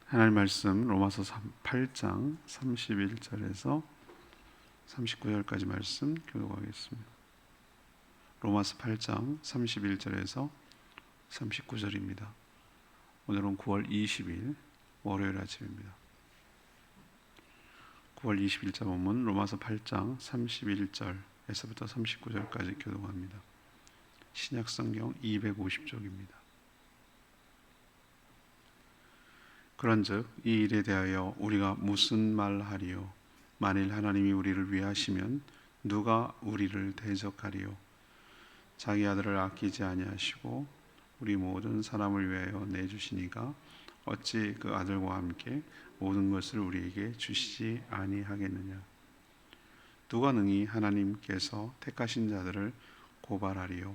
하나님 말씀 로마서 8장 31절에서 39절까지 말씀 교독하겠습니다. 로마서 8장 31절에서 39절입니다. 오늘은 9월 20일 월요일 아침입니다. 9월 20일자 본문 로마서 8장 31절에서부터 39절까지 교독합니다. 신약성경 250쪽입니다. 그런즉 이 일에 대하여 우리가 무슨 말하리요? 만일 하나님이 우리를 위하시면 누가 우리를 대적하리요? 자기 아들을 아끼지 아니하시고 우리 모든 사람을 위하여 내주시니가 어찌 그 아들과 함께 모든 것을 우리에게 주시지 아니하겠느냐? 누가 능히 하나님께서 택하신 자들을 고발하리요?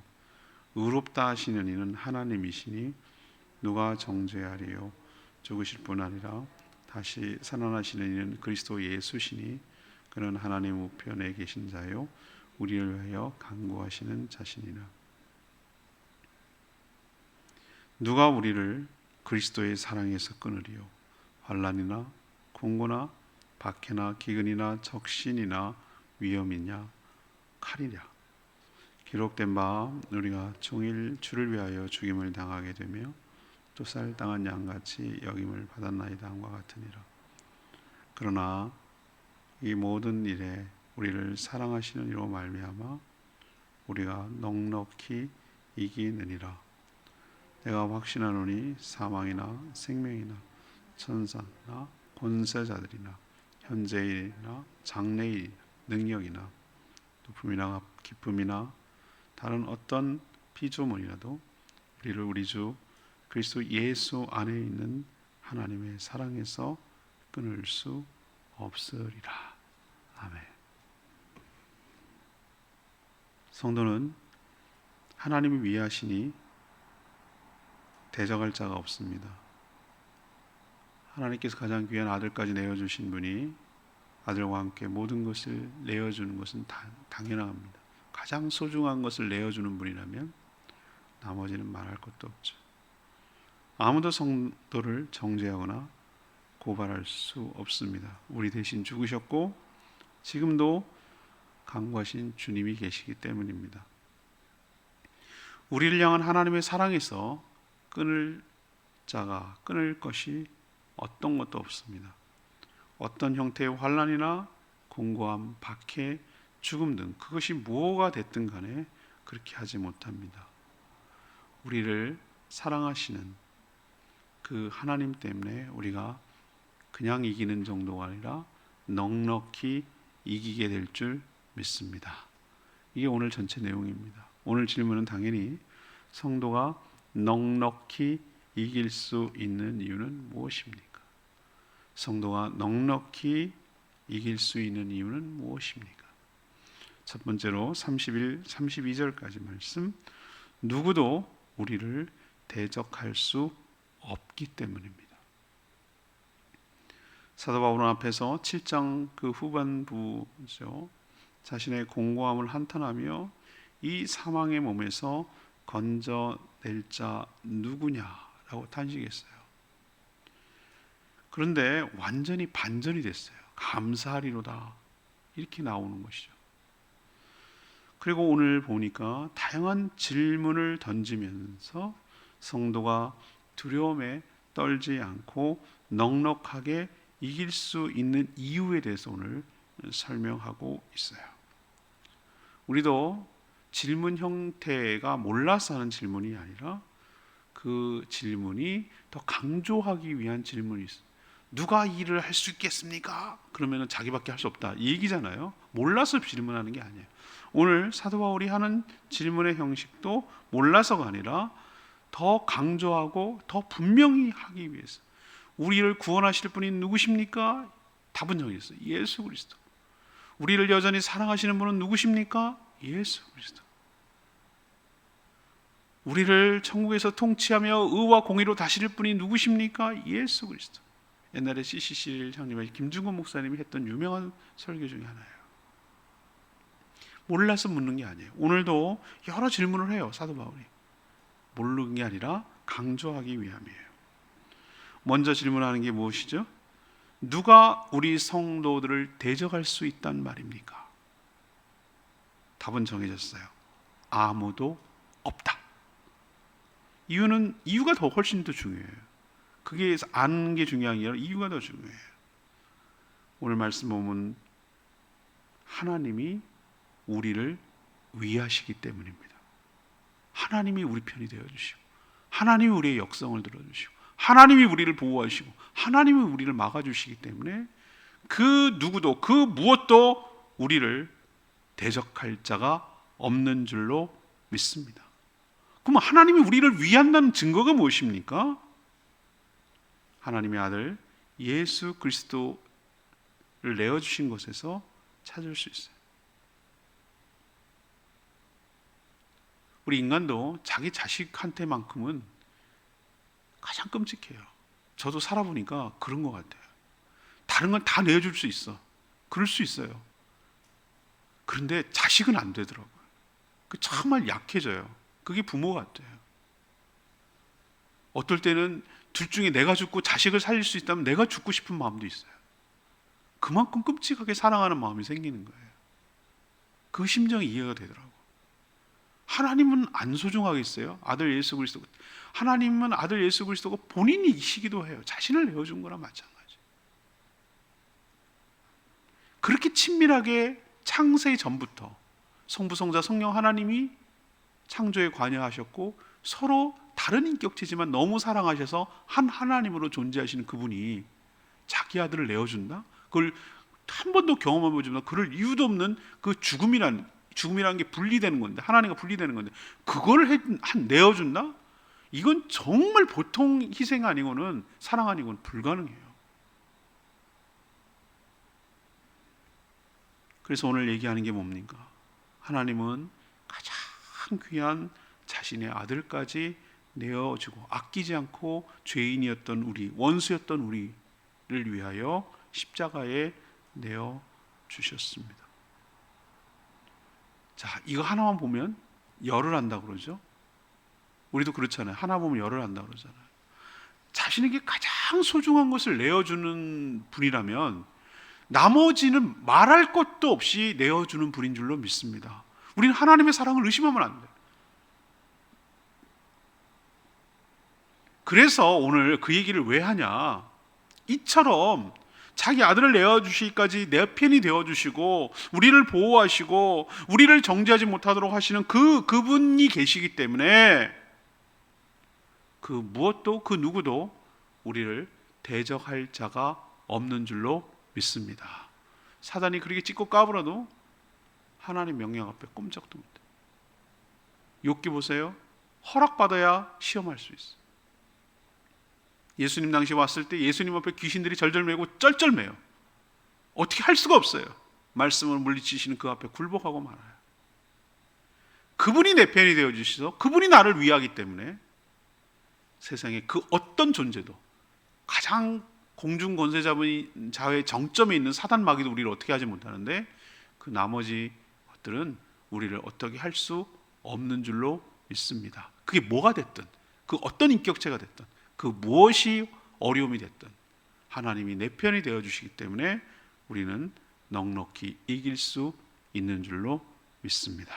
의롭다 하시는 이는 하나님이시니 누가 정죄하리요? 죽으실 뿐 아니라 다시 살아나시는 이는 그리스도 예수시니 그는 하나님 우편에 계신 자요 우리를 위하여 간구하시는 자신이라. 누가 우리를 그리스도의 사랑에서 끊으리요? 환난이나 공고나 박해나 기근이나 적신이나 위험이냐 칼이냐. 기록된 바 우리가 종일 주를 위하여 죽임을 당하게 되며 또 쌀당한 양같이 여김을 받았나이다 함과 같으니라. 그러나 이 모든 일에 우리를 사랑하시는 이로 말미암아 우리가 넉넉히 이기느니라. 내가 확신하노니 사망이나 생명이나 천사나 권세자들이나 현재일이나 장래일 능력이나 높음이나 기쁨이나 다른 어떤 피조물이라도 우리를 우리 주 그리스도 예수 안에 있는 하나님의 사랑에서 끊을 수 없으리라. 아멘. 성도는 하나님이 위하시니 대적할 자가 없습니다. 하나님께서 가장 귀한 아들까지 내어주신 분이 아들과 함께 모든 것을 내어주는 것은 당연합니다. 가장 소중한 것을 내어주는 분이라면 나머지는 말할 것도 없죠. 아무도 성도를 정죄하거나 고발할 수 없습니다. 우리 대신 죽으셨고 지금도 간구하신 주님이 계시기 때문입니다. 우리를 향한 하나님의 사랑에서 끊을 자가 끊을 것이 어떤 것도 없습니다. 어떤 형태의 환난이나 공고함, 박해, 죽음 등 그것이 무엇가 됐든 간에 그렇게 하지 못합니다. 우리를 사랑하시는 그 하나님 때문에 우리가 그냥 이기는 정도가 아니라 넉넉히 이기게 될 줄 믿습니다. 이게 오늘 전체 내용입니다. 오늘 질문은 당연히 성도가 넉넉히 이길 수 있는 이유는 무엇입니까? 성도가 넉넉히 이길 수 있는 이유는 무엇입니까? 첫 번째로 31, 32절까지 말씀, 누구도 우리를 대적할 수 없기 때문입니다. 사도 바울은 앞에서 7장 그 후반부죠. 자신의 공고함을 한탄하며 이 사망의 몸에서 건져낼 자 누구냐라고 탄식했어요. 그런데 완전히 반전이 됐어요. 감사하리로다 이렇게 나오는 것이죠. 그리고 오늘 보니까 다양한 질문을 던지면서 성도가 두려움에 떨지 않고 넉넉하게 이길 수 있는 이유에 대해서 오늘 설명하고 있어요. 우리도 질문 형태가 몰라서 하는 질문이 아니라 그 질문이 더 강조하기 위한 질문이 있어요. 누가 이 일을 할 수 있겠습니까? 그러면 자기밖에 할 수 없다 이 얘기잖아요. 몰라서 질문하는 게 아니에요. 오늘 사도 바울이 하는 질문의 형식도 몰라서가 아니라 더 강조하고 더 분명히 하기 위해서 우리를 구원하실 분이 누구십니까? 답은 정해졌어요. 예수 그리스도. 우리를 여전히 사랑하시는 분은 누구십니까? 예수 그리스도. 우리를 천국에서 통치하며 의와 공의로 다스릴 분이 누구십니까? 예수 그리스도. 옛날에 CCC 형님의 김중건 목사님이 했던 유명한 설교 중에 하나예요. 몰라서 묻는 게 아니에요. 오늘도 여러 질문을 해요. 사도 바울이. 모르는 게 아니라 강조하기 위함이에요. 먼저 질문하는 게 무엇이죠? 누가 우리 성도들을 대적할 수 있단 말입니까? 답은 정해졌어요. 아무도 없다. 이유가 더 훨씬 더 중요해요. 그게 아는 게 중요한 게 아니라 이유가 더 중요해요. 오늘 말씀 보면 하나님이 우리를 위하시기 때문입니다. 하나님이 우리 편이 되어주시고, 하나님이 우리의 역성을 들어주시고, 하나님이 우리를 보호하시고, 하나님이 우리를 막아주시기 때문에 그 누구도 그 무엇도 우리를 대적할 자가 없는 줄로 믿습니다. 그럼 하나님이 우리를 위한다는 증거가 무엇입니까? 하나님의 아들 예수 그리스도를 내어주신 것에서 찾을 수 있어요. 우리 인간도 자기 자식한테만큼은 가장 끔찍해요. 저도 살아보니까 그런 것 같아요. 다른 건 다 내어줄 수 있어. 그럴 수 있어요. 그런데 자식은 안 되더라고요. 정말 약해져요. 그게 부모 같아요. 어떨 때는 둘 중에 내가 죽고 자식을 살릴 수 있다면 내가 죽고 싶은 마음도 있어요. 그만큼 끔찍하게 사랑하는 마음이 생기는 거예요. 그 심정이 이해가 되더라고요. 하나님은 안 소중하겠어요? 아들 예수 그리스도. 하나님은 아들 예수 그리스도가 본인이시기도 해요. 자신을 내어준 거랑 마찬가지. 그렇게 친밀하게 창세 전부터 성부, 성자, 성령 하나님이 창조에 관여하셨고 서로 다른 인격체지만 너무 사랑하셔서 한 하나님으로 존재하시는 그분이 자기 아들을 내어준다? 그걸 한 번도 경험해보지 못한 그럴 이유도 없는 그 죽음이라는 게 분리되는 건데, 하나님과 분리되는 건데 그걸 내어준다? 이건 정말 보통 희생 아니고는 사랑 아니고는 불가능해요. 그래서 오늘 얘기하는 게 뭡니까? 하나님은 가장 귀한 자신의 아들까지 내어주고 아끼지 않고 죄인이었던 우리, 원수였던 우리를 위하여 십자가에 내어주셨습니다. 자, 이거 하나만 보면 열을 한다고 그러죠. 우리도 그렇잖아요. 하나 보면 열을 한다고 그러잖아요. 자신에게 가장 소중한 것을 내어주는 분이라면 나머지는 말할 것도 없이 내어주는 분인 줄로 믿습니다. 우리는 하나님의 사랑을 의심하면 안 돼요. 그래서 오늘 그 얘기를 왜 하냐? 이처럼 자기 아들을 내어주시기까지 내 편이 되어주시고 우리를 보호하시고 우리를 정죄하지 못하도록 하시는 그분이 계시기 때문에 그 무엇도 그 누구도 우리를 대적할 자가 없는 줄로 믿습니다. 사단이 그렇게 찍고 까불어도 하나님 명령 앞에 꼼짝도 못해. 욥기 보세요. 허락받아야 시험할 수 있어. 예수님 당시 왔을 때 예수님 앞에 귀신들이 절절매고 쩔쩔매요. 어떻게 할 수가 없어요. 말씀을 물리치시는 그 앞에 굴복하고 말아요. 그분이 내 편이 되어주셔서 그분이 나를 위하기 때문에 세상에 그 어떤 존재도 가장 공중 권세자의 정점에 있는 사단 마귀도 우리를 어떻게 하지 못하는데 그 나머지 것들은 우리를 어떻게 할 수 없는 줄로 믿습니다. 그게 뭐가 됐든 그 어떤 인격체가 됐든 그 무엇이 어려움이 됐든 하나님이 내 편이 되어주시기 때문에 우리는 넉넉히 이길 수 있는 줄로 믿습니다.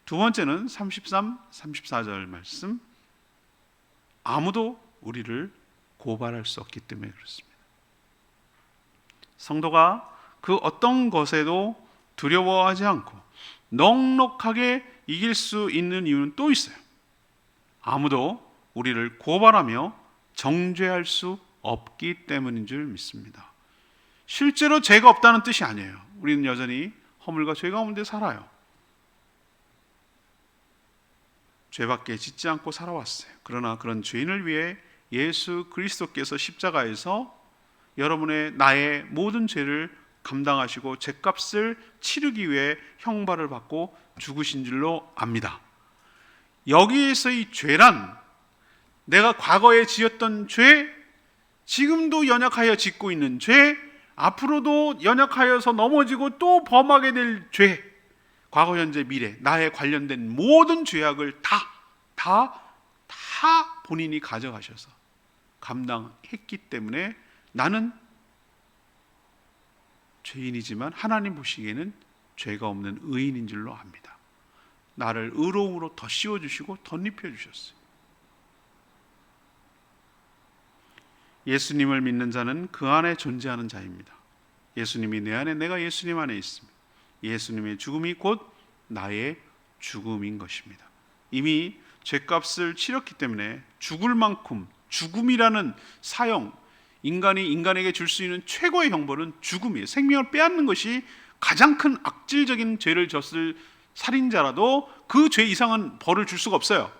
두 번째는 33, 34절 말씀. 아무도 우리를 고발할 수 없기 때문에 그렇습니다. 성도가 그 어떤 것에도 두려워하지 않고 넉넉하게 이길 수 있는 이유는 또 있어요. 아무도 우리를 고발하며 정죄할 수 없기 때문인 줄 믿습니다. 실제로 죄가 없다는 뜻이 아니에요. 우리는 여전히 허물과 죄 가운데 살아요. 죄밖에 짓지 않고 살아왔어요. 그러나 그런 죄인을 위해 예수 그리스도께서 십자가에서 여러분의 나의 모든 죄를 감당하시고 죄값을 치르기 위해 형벌을 받고 죽으신 줄로 압니다. 여기에서 이 죄란 내가 과거에 지었던 죄, 지금도 연약하여 짓고 있는 죄, 앞으로도 연약하여서 넘어지고 또 범하게 될 죄, 과거, 현재, 미래, 나에 관련된 모든 죄악을 다 본인이 가져가셔서 감당했기 때문에 나는 죄인이지만 하나님 보시기에는 죄가 없는 의인인 줄로 압니다. 나를 의로움으로 더 씌워주시고 덧입혀 주셨어요. 예수님을 믿는 자는 그 안에 존재하는 자입니다. 예수님이 내 안에, 내가 예수님 안에 있습니다. 예수님의 죽음이 곧 나의 죽음인 것입니다. 이미 죄값을 치렀기 때문에 죽을 만큼, 죽음이라는 사형, 인간이 인간에게 줄 수 있는 최고의 형벌은 죽음이에요. 생명을 빼앗는 것이 가장 큰 악질적인 죄를 졌을 살인자라도 그 죄 이상은 벌을 줄 수가 없어요.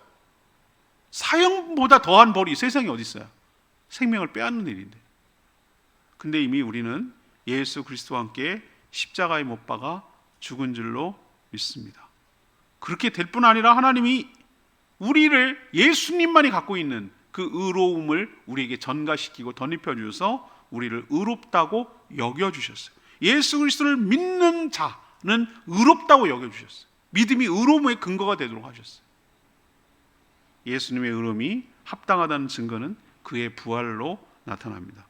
사형보다 더한 벌이 세상에 어디 있어요? 생명을 빼앗는 일인데. 근데 이미 우리는 예수 그리스도와 함께 십자가에 못 박아 죽은 줄로 믿습니다. 그렇게 될 뿐 아니라 하나님이 우리를, 예수님만이 갖고 있는 그 의로움을 우리에게 전가시키고 덧입혀 주셔서 우리를 의롭다고 여겨주셨어요. 예수 그리스도를 믿는 자는 의롭다고 여겨주셨어요. 믿음이 의로움의 근거가 되도록 하셨어요. 예수님의 의로움이 합당하다는 증거는 그의 부활로 나타납니다.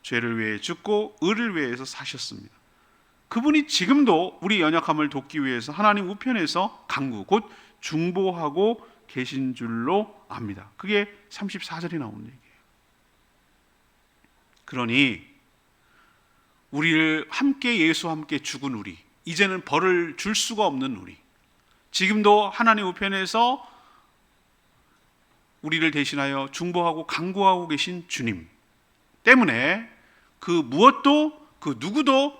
죄를 위해 죽고 의를 위해서 사셨습니다. 그분이 지금도 우리 연약함을 돕기 위해서 하나님 우편에서 강구, 곧 중보하고 계신 줄로 압니다. 그게 34절에 나오는 얘기예요. 그러니 우리를 함께, 예수와 함께 죽은 우리, 이제는 벌을 줄 수가 없는 우리, 지금도 하나님 우편에서 우리를 대신하여 중보하고 강구하고 계신 주님 때문에 그 무엇도, 그 누구도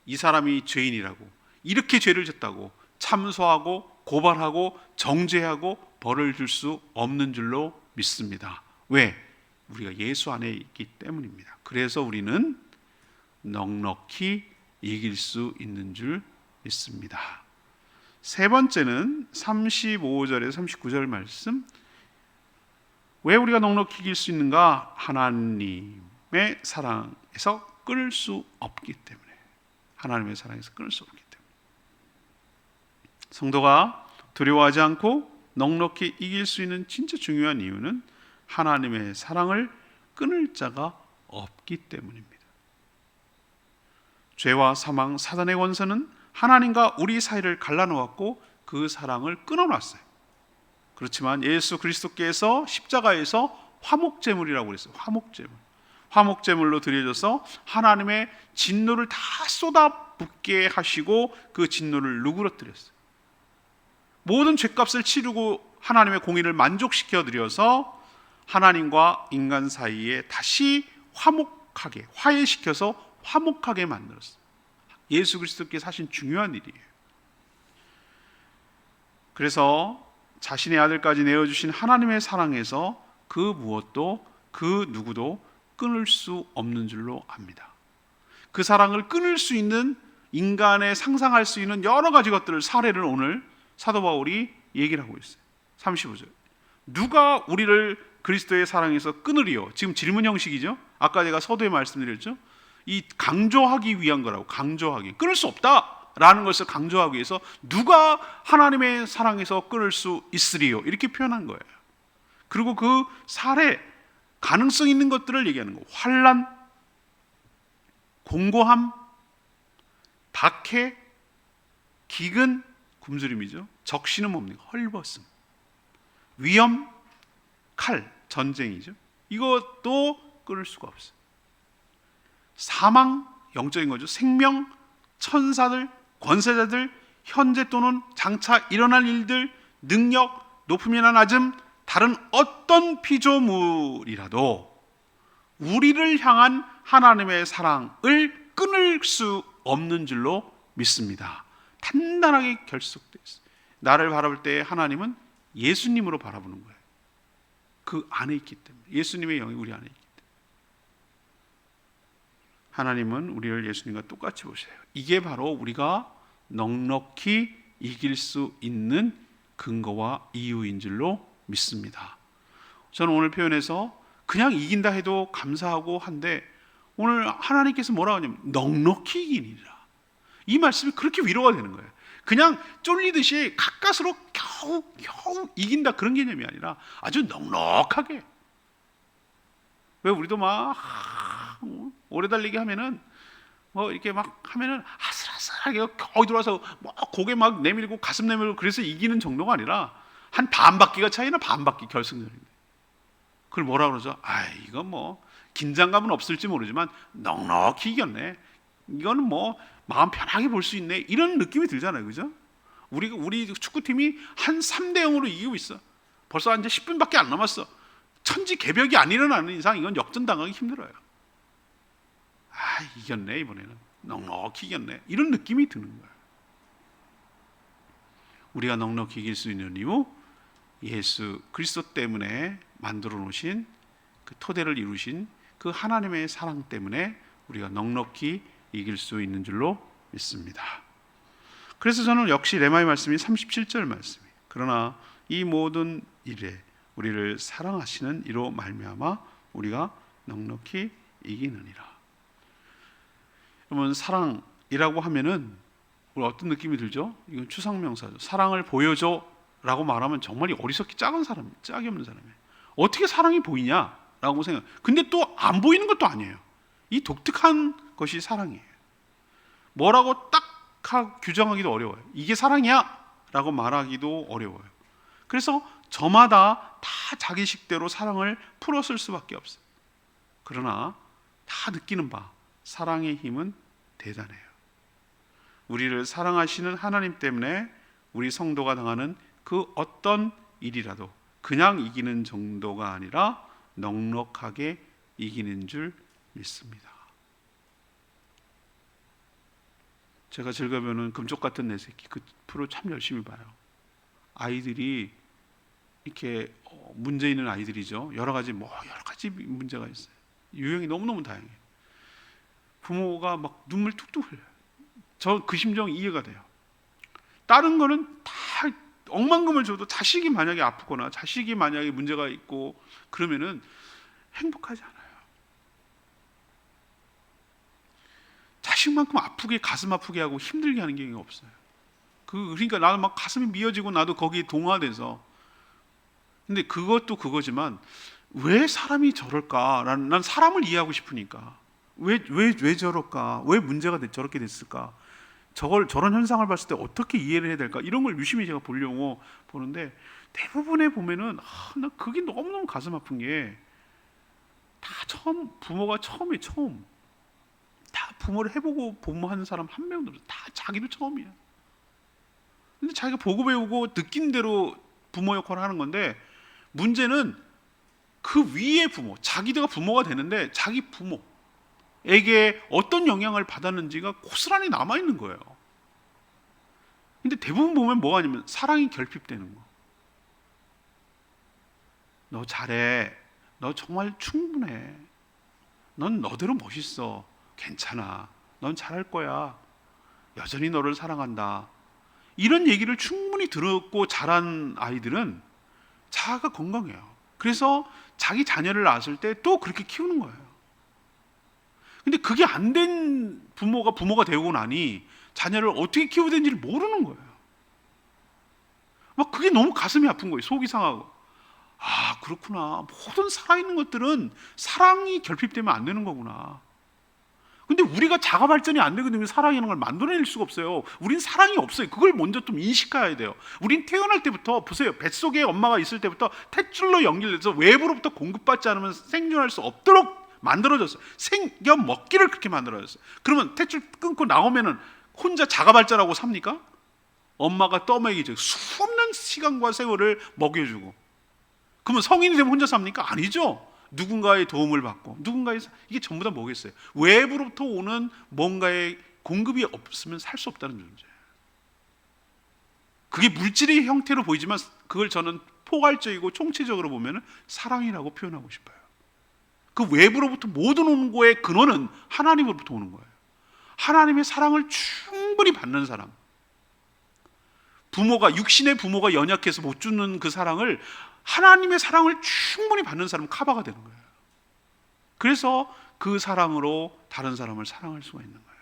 이 사람이 죄인이라고, 이렇게 죄를 졌다고 참소하고 고발하고 정죄하고 벌을 줄 수 없는 줄로 믿습니다. 왜? 우리가 예수 안에 있기 때문입니다. 그래서 우리는 넉넉히 이길 수 있는 줄 믿습니다. 세 번째는 35절에서 39절 말씀. 왜 우리가 넉넉히 이길 수 있는가? 하나님의 사랑에서 끊을 수 없기 때문에. 하나님의 사랑에서 끊을 수 없기 때문에. 성도가 두려워하지 않고 넉넉히 이길 수 있는 진짜 중요한 이유는 하나님의 사랑을 끊을 자가 없기 때문입니다. 죄와 사망, 사단의 권세는 하나님과 우리 사이를 갈라놓았고 그 사랑을 끊어놨어요. 그렇지만 예수 그리스도께서 십자가에서 화목제물이라고 그랬어요. 화목제물로 드려져서 하나님의 진노를 다 쏟아붓게 하시고 그 진노를 누그러뜨렸어요. 모든 죄값을 치르고 하나님의 공의를 만족시켜 드려서 하나님과 인간 사이에 다시 화목하게, 화해시켜서 화목하게 만들었어요. 예수 그리스도께서 하신 중요한 일이에요. 그래서 자신의 아들까지 내어주신 하나님의 사랑에서 그 무엇도, 그 누구도 끊을 수 없는 줄로 압니다. 그 사랑을 끊을 수 있는, 인간의 상상할 수 있는 여러 가지 것들을, 사례를 오늘 사도 바울이 얘기를 하고 있어요. 35절. 누가 우리를 그리스도의 사랑에서 끊으리요? 지금 질문 형식이죠. 아까 제가 서두에 말씀드렸죠. 이 강조하기 위한 거라고. 강조하기. 끊을 수 없다라는 것을 강조하기 위해서 누가 하나님의 사랑에서 끊을 수 있으리요? 이렇게 표현한 거예요. 그리고 그 사례, 가능성 있는 것들을 얘기하는 거예요. 환난, 공고함, 박해, 기근, 굶주림이죠. 적시는 뭡니까? 헐벗음, 위험, 칼, 전쟁이죠. 이것도 끊을 수가 없어요. 사망, 영적인 거죠. 생명, 천사들, 권세자들, 현재 또는 장차 일어날 일들, 능력, 높음이나 낮음, 다른 어떤 피조물이라도 우리를 향한 하나님의 사랑을 끊을 수 없는 줄로 믿습니다. 단단하게 결속되어 있어요. 나를 바라볼 때 하나님은 예수님으로 바라보는 거예요. 그 안에 있기 때문에. 예수님의 영이 우리 안에 있기 때문에. 하나님은 우리를 예수님과 똑같이 보세요. 이게 바로 우리가 넉넉히 이길 수 있는 근거와 이유인 줄로 믿습니다. 저는 오늘 표현에서 그냥 이긴다 해도 감사하고 한데, 오늘 하나님께서 뭐라고 하냐면 넉넉히 이기니라. 이 말씀이 그렇게 위로가 되는 거예요. 그냥 쫄리듯이 가까스로 겨우 이긴다, 그런 개념이 아니라 아주 넉넉하게. 왜 우리도 막 오래 달리기 하면은 뭐 이렇게 막 하면은 아슬아슬하게 거기 들어와서 뭐 고개 막 내밀고 가슴 내밀고 그래서 이기는 정도가 아니라 한 반 바퀴가 차이나 반 바퀴 결승전인데 그걸 뭐라 그러죠? 아, 이건 뭐 긴장감은 없을지 모르지만 넉넉히 이겼네. 이거는 뭐 마음 편하게 볼 수 있네. 이런 느낌이 들잖아요, 그죠? 우리 축구팀이 한 3대 0으로 이기고 있어. 벌써 이제 10분밖에 안 남았어. 천지개벽이 안 일어나는 이상 이건 역전당하기 힘들어요. 아, 이겼네 이번에는. 넉넉히 이겼네. 이런 느낌이 드는 거예요. 우리가 넉넉히 이길 수 있는 이유, 예수 그리스도 때문에 만들어 놓으신 그 토대를 이루신 그 하나님의 사랑 때문에 우리가 넉넉히 이길 수 있는 줄로 믿습니다. 그래서 저는 역시 레마의 말씀이 37절 말씀이 그러나 이 모든 일에 우리를 사랑하시는 이로 말미암아 우리가 넉넉히 이기느니라. 여러분, 사랑이라고 하면은 우리 어떤 느낌이 들죠? 이건 추상명사죠. 사랑을 보여줘 라고 말하면 정말 어리석기 짝은 사람, 짝이 없는 사람이에요. 어떻게 사랑이 보이냐라고 생각. 근데 또 안 보이는 것도 아니에요. 이 독특한 것이 사랑이에요. 뭐라고 딱 규정하기도 어려워요. 이게 사랑이야 라고 말하기도 어려워요. 그래서 저마다 다 자기 식대로 사랑을 풀었을 수밖에 없어요. 그러나 다 느끼는 바 사랑의 힘은 대단해요. 우리를 사랑하시는 하나님 때문에 우리 성도가 당하는 그 어떤 일이라도 그냥 이기는 정도가 아니라 넉넉하게 이기는 줄 믿습니다. 제가 즐겨보는 금쪽 같은 내 새끼 그 프로 참 열심히 봐요. 아이들이 이렇게 문제 있는 아이들이죠. 여러 가지 문제가 있어요. 유형이 너무너무 다양해요. 부모가 막 눈물 툭툭 흘려요. 저 그 심정 이해가 돼요. 다른 거는 다 억만금을 줘도 자식이 만약에 아프거나 자식이 만약에 문제가 있고 그러면은 행복하지 않아요. 자식만큼 아프게 가슴 아프게 하고 힘들게 하는 게 없어요. 그러니까 나는 막 가슴이 미어지고 나도 거기에 동화돼서. 근데 그것도 그거지만 왜 사람이 저럴까? 난 사람을 이해하고 싶으니까. 왜 저럴까? 왜 문제가 저렇게 됐을까? 저런 현상을 봤을 때 어떻게 이해를 해야 될까? 이런 걸 유심히 제가 보려고 보는데 대부분에 보면은 나 그게 너무너무 가슴 아픈 게 다 부모가 처음 다 부모를 해보고 부모하는 사람 한 명도 없어. 다 자기도 처음이야. 근데 자기가 보고 배우고 느낀 대로 부모 역할을 하는 건데 문제는 그 위의 부모, 자기가 부모가 되는데 자기 부모에게 어떤 영향을 받았는지가 고스란히 남아있는 거예요. 근데 대부분 보면 뭐가 아니면 사랑이 결핍되는 거. 너 잘해. 너 정말 충분해. 넌 너대로 멋있어. 괜찮아. 넌 잘할 거야. 여전히 너를 사랑한다. 이런 얘기를 충분히 들었고 자란 아이들은 자아가 건강해요. 그래서 자기 자녀를 낳았을 때 또 그렇게 키우는 거예요. 근데 그게 안 된 부모가 되고 나니 자녀를 어떻게 키워야 되는지를 모르는 거예요. 막 그게 너무 가슴이 아픈 거예요. 속이 상하고. 아, 그렇구나. 모든 살아있는 것들은 사랑이 결핍되면 안 되는 거구나. 근데 우리가 자가 발전이 안 되거든요. 사랑이라는 걸 만들어낼 수가 없어요. 우린 사랑이 없어요. 그걸 먼저 좀 인식해야 돼요. 우린 태어날 때부터 보세요. 뱃속에 엄마가 있을 때부터 탯줄로 연결돼서 외부로부터 공급받지 않으면 생존할 수 없도록 만들어졌어요. 생겨 먹기를 그렇게 만들어졌어요. 그러면 탯줄 끊고 나오면은 혼자 자가 발전하고 삽니까? 엄마가 떠먹이죠. 수없는 시간과 세월을 먹여주고. 그러면 성인이 되면 혼자 삽니까? 아니죠. 누군가의 도움을 받고 이게 전부 다 뭐겠어요? 외부로부터 오는 뭔가의 공급이 없으면 살 수 없다는 존재예요. 그게 물질의 형태로 보이지만 그걸 저는 포괄적이고 총체적으로 보면 사랑이라고 표현하고 싶어요. 그 외부로부터 모든 오는 거의 근원은 하나님으로부터 오는 거예요. 하나님의 사랑을 충분히 받는 사람. 육신의 부모가 연약해서 못 주는 그 사랑을 하나님의 사랑을 충분히 받는 사람은 커버가 되는 거예요. 그래서 그 사랑으로 다른 사람을 사랑할 수가 있는 거예요.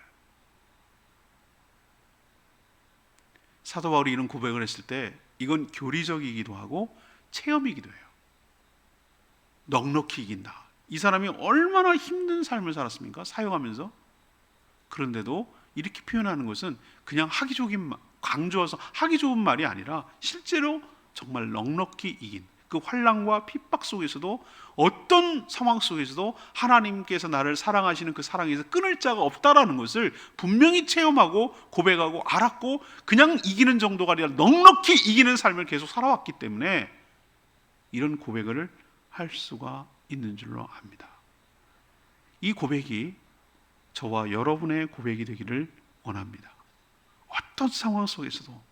사도 바울이 이런 고백을 했을 때 이건 교리적이기도 하고 체험이기도 해요. 넉넉히 이긴다. 이 사람이 얼마나 힘든 삶을 살았습니까? 사역하면서. 그런데도 이렇게 표현하는 것은 그냥 하기 좋은, 강조해서 하기 좋은 말이 아니라 실제로 정말 넉넉히 이긴 그 환난과 핍박 속에서도, 어떤 상황 속에서도 하나님께서 나를 사랑하시는 그 사랑에서 끊을 자가 없다라는 것을 분명히 체험하고 고백하고 알았고, 그냥 이기는 정도가 아니라 넉넉히 이기는 삶을 계속 살아왔기 때문에 이런 고백을 할 수가 있는 줄로 압니다. 이 고백이 저와 여러분의 고백이 되기를 원합니다. 어떤 상황 속에서도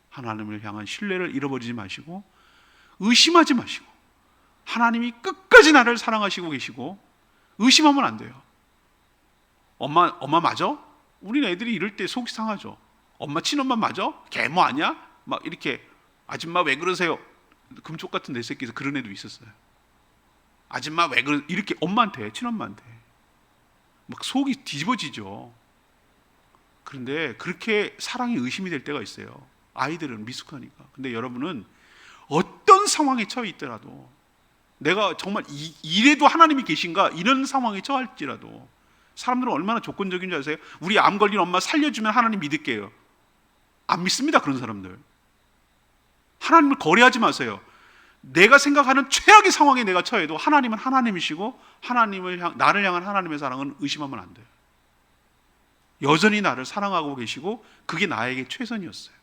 하나님을 향한 신뢰를 잃어버리지 마시고, 의심하지 마시고, 하나님이 끝까지 나를 사랑하시고 계시고, 의심하면 안 돼요. 엄마 맞아? 우리는 애들이 이럴 때 속이 상하죠. 엄마 친엄마 맞아? 계모 아니야? 막 이렇게, 아줌마 왜 그러세요? 금쪽 같은 내 새끼에서 그런 애도 있었어요. 아줌마 왜 그러, 이렇게 엄마한테, 친엄마한테 막 속이 뒤집어지죠. 그런데 그렇게 사랑이 의심이 될 때가 있어요. 아이들은 미숙하니까. 근데 여러분은 어떤 상황에 처해 있더라도, 내가 정말 이래도 하나님이 계신가 이런 상황에 처할지라도, 사람들은 얼마나 조건적인 줄 아세요? 우리 암 걸린 엄마 살려주면 하나님 믿을게요. 안 믿습니다. 그런 사람들. 하나님을 거래하지 마세요. 내가 생각하는 최악의 상황에 내가 처해도 하나님은 하나님이시고, 나를 향한 하나님의 사랑은 의심하면 안 돼요. 여전히 나를 사랑하고 계시고 그게 나에게 최선이었어요.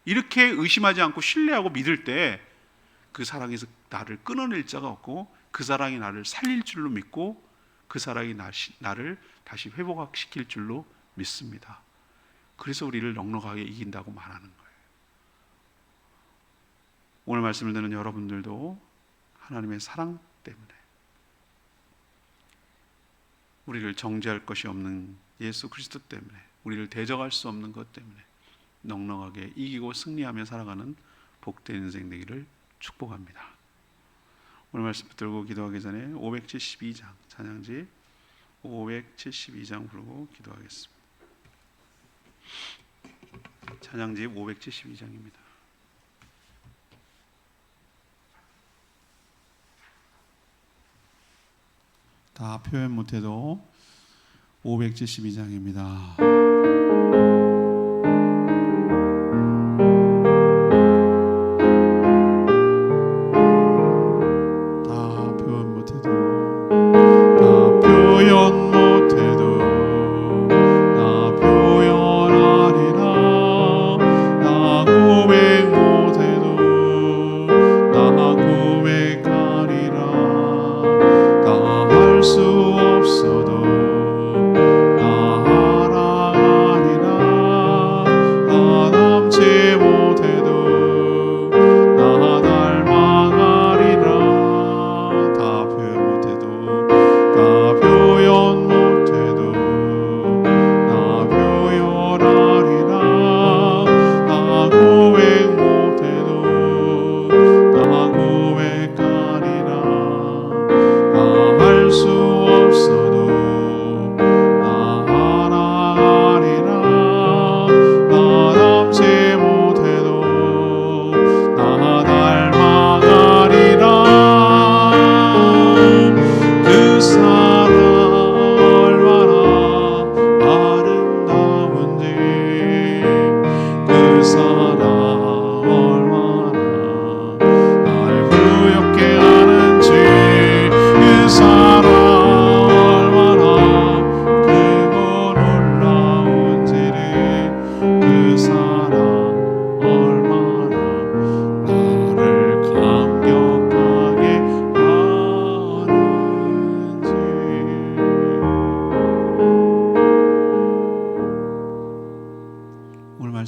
이렇게 의심하지 않고 신뢰하고 믿을 때 그 사랑에서 나를 끊어낼 자가 없고, 그 사랑이 나를 살릴 줄로 믿고, 그 사랑이 나를 다시 회복시킬 줄로 믿습니다. 그래서 우리를 넉넉하게 이긴다고 말하는 거예요. 오늘 말씀을 듣는 여러분들도 하나님의 사랑 때문에, 우리를 정죄할 것이 없는 예수 그리스도 때문에, 우리를 대적할 수 없는 것 때문에 넉넉하게 이기고 승리하며 살아가는 복된 인생 되기를 축복합니다. 오늘 말씀 붙들고 기도하기 전에 572장, 찬양지 572장 부르고 기도하겠습니다. 찬양지 572장입니다. 다 표현 못해도 572장입니다.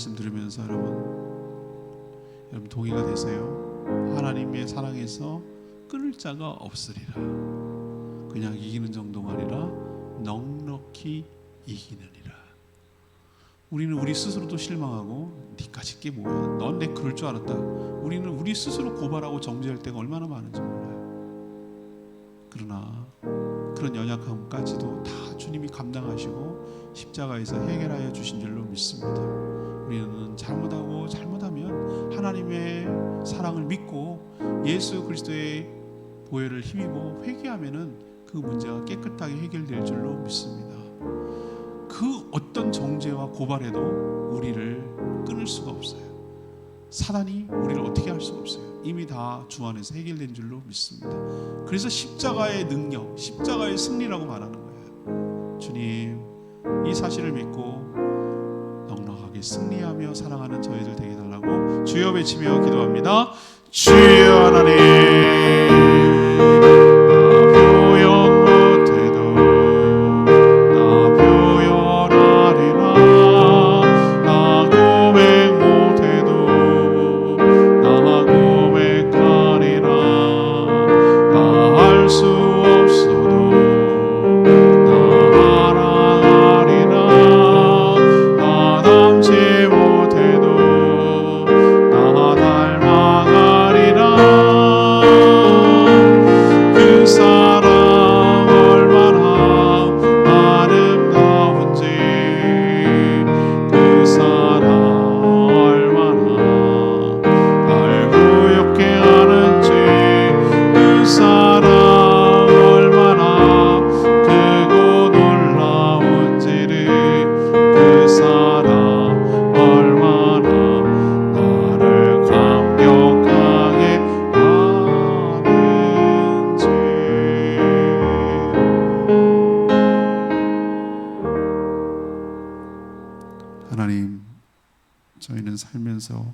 말씀 들으면서 여러분 동의가 되세요? 하나님의 사랑에서 끊을 자가 없으리라. 그냥 이기는 정도가 아니라 넉넉히 이기느니라. 우리는 우리 스스로도 실망하고 니까짓 게 뭐야, 넌 내 그럴 줄 알았다. 우리는 우리 스스로 고발하고 정죄할 때가 얼마나 많은지 몰라요. 그러나 그런 연약함까지도 다 주님이 감당하시고 십자가에서 해결하여 주신 줄로 믿습니다. 우리는 잘못하면 하나님의 사랑을 믿고 예수 그리스도의 보혈을 힘입어 회개하면은 그 문제가 깨끗하게 해결될 줄로 믿습니다. 그 어떤 정죄와 고발에도 우리를 끊을 수가 없어요. 사단이 우리를 어떻게 할 수가 없어요. 이미 다 주 안에서 해결된 줄로 믿습니다. 그래서 십자가의 능력, 십자가의 승리라고 말하는 거예요. 주님, 이 사실을 믿고 넉넉하게 승리하며 사랑하는 저희들 되게 해달라고 주여 외치며 기도합니다. 주여 하나님, 하나님, 저희는 살면서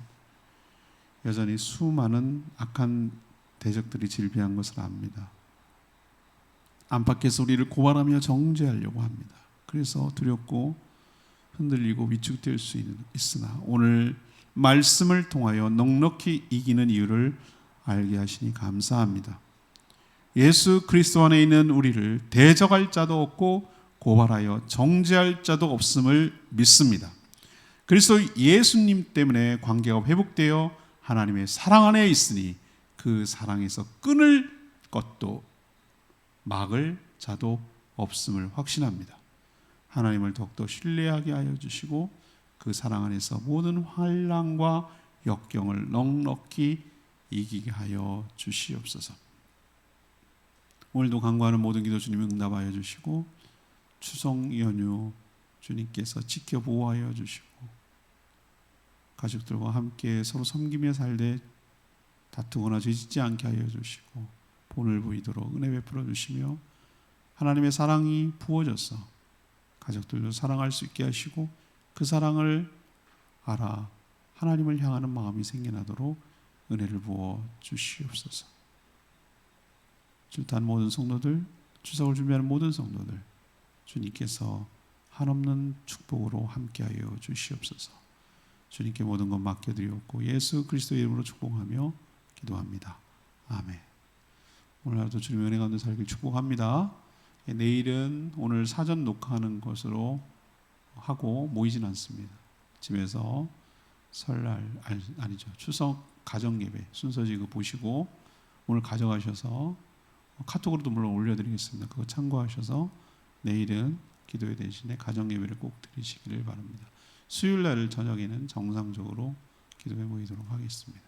여전히 수많은 악한 대적들이 질비한 것을 압니다. 안팎에서 우리를 고발하며 정죄하려고 합니다. 그래서 두렵고 흔들리고 위축될 수 있으나 오늘 말씀을 통하여 넉넉히 이기는 이유를 알게 하시니 감사합니다. 예수 그리스도 안에 있는 우리를 대적할 자도 없고 고발하여 정죄할 자도 없음을 믿습니다. 그리스도 예수님 때문에 관계가 회복되어 하나님의 사랑 안에 있으니 그 사랑에서 끊을 것도 막을 자도 없음을 확신합니다. 하나님을 더욱더 신뢰하게 하여 주시고 그 사랑 안에서 모든 환난과 역경을 넉넉히 이기게 하여 주시옵소서. 오늘도 간구하는 모든 기도 주님 응답하여 주시고 추석 연휴 주님께서 지켜보호하여 주시고 가족들과 함께 서로 섬기며 살되 다투거나 죄짓지 않게 하여 주시고 본을 보이도록 은혜 베풀어 주시며 하나님의 사랑이 부어져서 가족들도 사랑할 수 있게 하시고 그 사랑을 알아 하나님을 향하는 마음이 생겨나도록 은혜를 부어 주시옵소서. 출타한 모든 성도들, 추석을 준비하는 모든 성도들, 주님께서 한없는 축복으로 함께하여 주시옵소서. 주님께 모든 것 맡겨드리옵고 예수 그리스도의 이름으로 축복하며 기도합니다. 아멘. 오늘 하루도 주님의 은혜 가운데 살길 축복합니다. 내일은 오늘 사전 녹화하는 것으로 하고 모이진 않습니다. 집에서 설날 아니죠, 추석 가정 예배 순서지 그 보시고 오늘 가져가셔서 카톡으로도 물론 올려드리겠습니다. 그거 참고하셔서 내일은 기도회 대신에 가정 예배를 꼭 드리시기를 바랍니다. 수요일 날 저녁에는 정상적으로 기도회 모이도록 하겠습니다.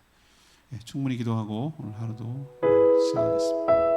충분히 기도하고 오늘 하루도 시작하겠습니다.